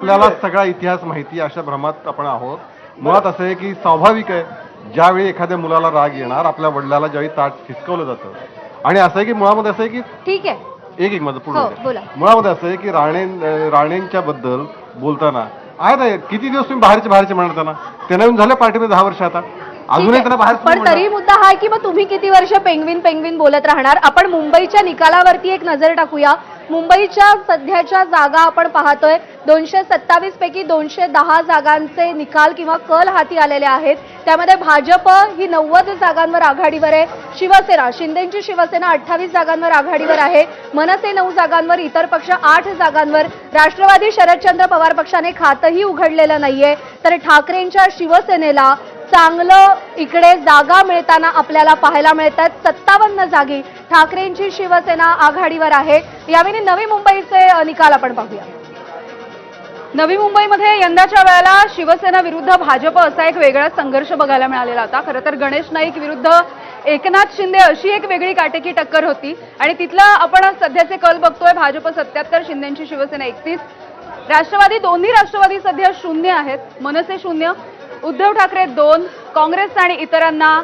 आपल्याला सगळा इतिहास माहिती अशा भ्रमात आपण आहोत. मुळात असं आहे की स्वाभाविक आहे, ज्यावेळी एखाद्या मुलाला राग येणार, आपल्या वडिलाला ज्यावेळी ताट फिसकवलं जातं, आणि असं आहे की मुळामध्ये असं आहे की ठीक आहे, एक माझं पूर्ण हो, होऊ द्या. बोला. मुळामध्ये असं आहे की राणेंच्या बद्दल बोलताना आहे ना, किती दिवस तुम्ही बाहेरचे म्हणत ना, त्यांना येऊन झालं पार्टीमध्ये 10 वर्ष आता अजूनही त्यांना बाहेर पण तरी मुद्दा हा आहे की मग तुम्ही किती वर्ष पेंग्विन बोलत राहणार. आपण मुंबईच्या निकालावरती एक नजर टाकूया. मुंबईच्या सध्याच्या जागा आपण पाहतोय, 227 पैकी 210 जागांचे निकाल किंवा कल हाती आलेले आहेत. त्यामध्ये भाजप ही 90 जागांवर आघाडीवर आहे. शिवसेना, शिंदेची शिवसेना 28 जागांवर आघाडीवर आहे. मनसे 9 जागांवर, इतर पक्ष 8 जागांवर. राष्ट्रवादी शरदचंद्र पवार पक्षाने खातंही उघडलेलं नाहीये. तर ठाकरेंच्या शिवसेनेला चांगलं इकडे जागा मिळताना आपल्याला पाहायला मिळतात. 57 जागी ठाकरेंची शिवसेना आघाडीवर आहे. यावेळी नवी मुंबईचे निकाल आपण पाहूया. नवी मुंबईमध्ये यंदाच्या वेळेला शिवसेना विरुद्ध भाजप असा एक वेगळा संघर्ष बघायला मिळालेला होता. खरं तर गणेश नाईक विरुद्ध एकनाथ शिंदे अशी एक वेगळी काटेकी टक्कर होती आणि तिथला आपण सध्याचे कल बघतोय. भाजप 77, शिंदेची शिवसेना 31. दोन्ही राष्ट्रवादी सध्या 0 आहेत. मनसे 0, उद्धव ठाकरे 2, काँग्रेस आणि इतरांना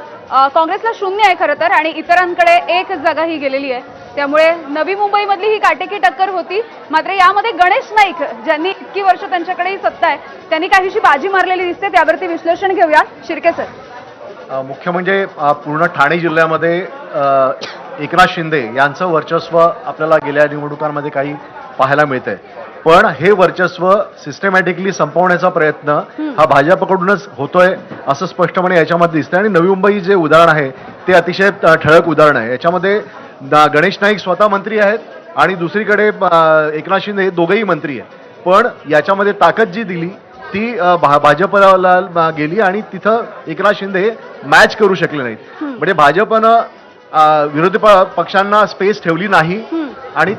काँग्रेसला 0 आहे खरं तर, आणि इतरांकडे 1 जागा ही गेलेली आहे. त्यामुळे नवी मुंबईमधली ही काटेकी टक्कर होती. मात्र यामध्ये गणेश नाईक, ज्यांनी इतकी वर्ष त्यांच्याकडेही सत्ता आहे, त्यांनी काहीशी बाजी मारलेली दिसते. त्यावरती विश्लेषण घेऊया. शिर्के सर. मुख्य म्हणजे पूर्ण ठाणे जिल्ह्यामध्ये एकनाथ शिंदे यांचं वर्चस्व आपल्याला गेल्या निवडणुकांमध्ये काही पाहायला मिळतंय. पण हे वर्चस्व सिस्टमॅटिकली संपवण्याचा प्रयत्न हा भाजपकडूनच होतोय असं स्पष्टपणे याच्यामध्ये दिसतंय. आणि नवी मुंबई जे उदाहरण आहे ते अतिशय ठळक उदाहरण आहे. याच्यामध्ये गणेश नाईक स्वतः मंत्री आहेत आणि दुसरीकडे एकनाथ शिंदे हे दोघेही मंत्री आहेत. पण याच्यामध्ये ताकद जी दिली ती भाजपला गेली आणि तिथं एकनाथ शिंदे हे मॅच करू शकले नाहीत. म्हणजे भाजपनं विरोधी पक्षांना स्पेस ठेवली नाही. आणि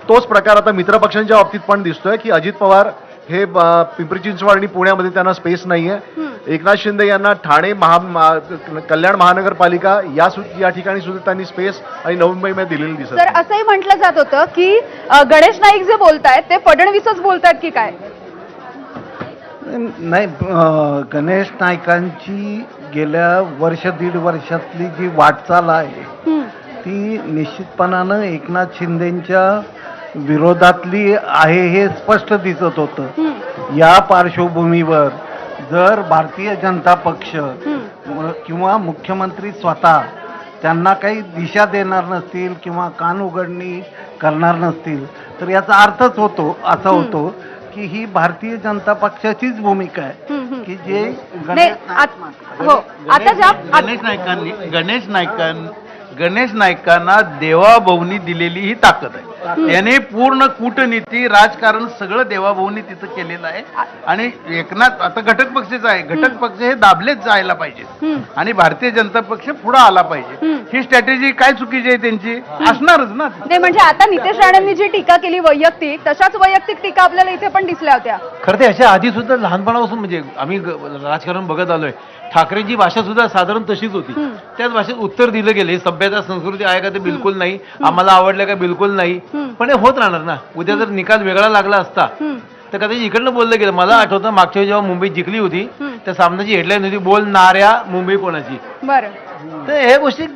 तोच प्रकार आता मित्र पक्षांच्या बाबतीत पण दिसतोय की अजित पवार हे पिंपरी चिंचवड आणि पुण्यामध्ये त्यांना स्पेस नाहीये. एकनाथ शिंदे यांना ठाणे कल्याण महानगरपालिका या ठिकाणी सुद्धा त्यांनी स्पेस आणि नवी मुंबईमध्ये दिलेली दिसत. तर असंही म्हटलं जात होतं की गणेश नाईक जे बोलतायत ते फडणवीसच बोलतायत की काय? नाही, गणेश नाईकांची गेल्या वर्ष दीड वर्षातली जी वाटचाल आहे ती निश्चितपणानं एकनाथ शिंदेच्या विरोधातली आहे हे स्पष्ट दिसत होतं. या पार्श्वभूमीवर जर भारतीय जनता पक्ष किंवा मुख्यमंत्री स्वतः त्यांना काही दिशा देणार नसतील किंवा कान उघडणी करणार नसतील तर याचा अर्थच असा होतो की ही भारतीय जनता पक्षाचीच भूमिका आहे की जे गणेश नाईकांना देवाभाऊनी दिलेली ही ताकद आहे. त्याने पूर्ण कूटनीती राजकारण सगळं देवाभाऊनी तिथं केलेलं आहे. आणि एकनाथ आता घटक पक्षच आहे, घटक पक्ष हे दाबलेच जायला पाहिजे आणि भारतीय जनता पक्ष पुढे आला पाहिजे. ही स्ट्रॅटेजी काय चुकीची आहे त्यांची असणारच ना. नाही म्हणजे आता नितेश राणेंनी जी टीका केली वैयक्तिक, तशाच वैयक्तिक टीका आपल्याला इथे पण दिसल्या होत्या. खरं ते ह्याच्या आधी सुद्धा लहानपणापासून म्हणजे आम्ही राजकारण बघत आलोय. ठाकरेंची भाषा सुद्धा साधारण तशीच होती. त्याच भाषेत उत्तर दिलं गेले. सभ्यता संस्कृती आहे का ते बिलकुल नाही, आम्हाला आवडलं का बिलकुल नाही. पण हे होत राहणार ना. उद्या जर निकाल वेगळा लागला असता तर कदाचित इकडनं बोललं गेलं. मला आठवतं मागच्या वेळी जेव्हा मुंबई जिंकली होती त्या सामन्याची हेडलाईन होती बोलणाऱ्या मुंबई कोणाची. बरं, तर हे गोष्टी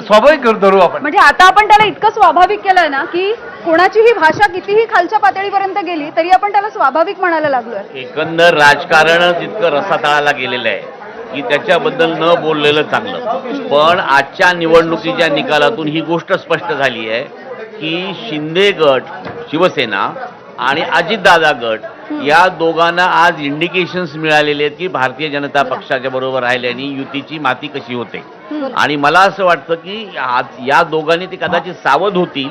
स्वाभाविक धरू आपण. म्हणजे आता आपण त्याला इतकं स्वाभाविक केलंय ना की कोणाची ही भाषा कितीही खालच्या पातळीपर्यंत गेली तरी आपण त्याला स्वाभाविक म्हणायला लागलोय. एकंदर राजकारणच इतकं रसातळाला गेलेलं आहे की त्याच्याबद्दल न बोललेलं चांगलं. पण आजच्या निवडणुकीच्या निकालातून ही गोष्ट स्पष्ट झाली आहे की शिंदे गट, शिवसेना आणि अजितदादा गट या दोघांना आज इंडिकेशन्स मिळालेले आहेत की भारतीय जनता पक्षाच्या बरोबर राहिल्याने युतीची माती कशी होते. आणि मला असं वाटतं की या दोघांनी ते कदाचित सावध होतील.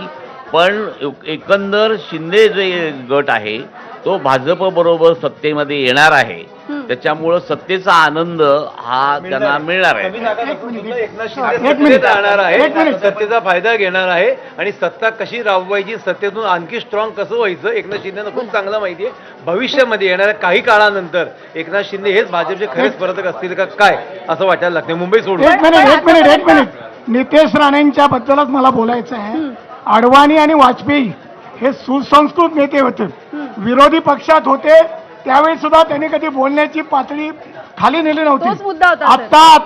पण एकंदर शिंदे जे गट आहे तो भाजप बरोबर सत्तेमध्ये येणार आहे. त्याच्यामुळं सत्तेचा आनंद हा त्यांना मिळणार आहे. सत्तेचा फायदा घेणार आहे आणि सत्ता कशी राबवायची, सत्तेतून आणखी स्ट्रॉंग कसं व्हायचं एकनाथ शिंदेना खूप चांगलं माहिती आहे. भविष्यामध्ये येणाऱ्या काही काळानंतर एकनाथ शिंदे हेच भाजपचे खरेच स्पर्धक असतील का काय असं वाटायला लागते. मुंबई सोडून एक मिनिट नितेश राणेंच्या बद्दलच मला बोलायचं आहे. अडवाणी आणि वाजपेयी हे सुसंस्कृत नेते होते. विरोधी पक्षात होते त्यावेळी सुद्धा त्यांनी कधी बोलण्याची पातळी खाली नेली तोच नव्हती. मुद्दा होता, सर. आता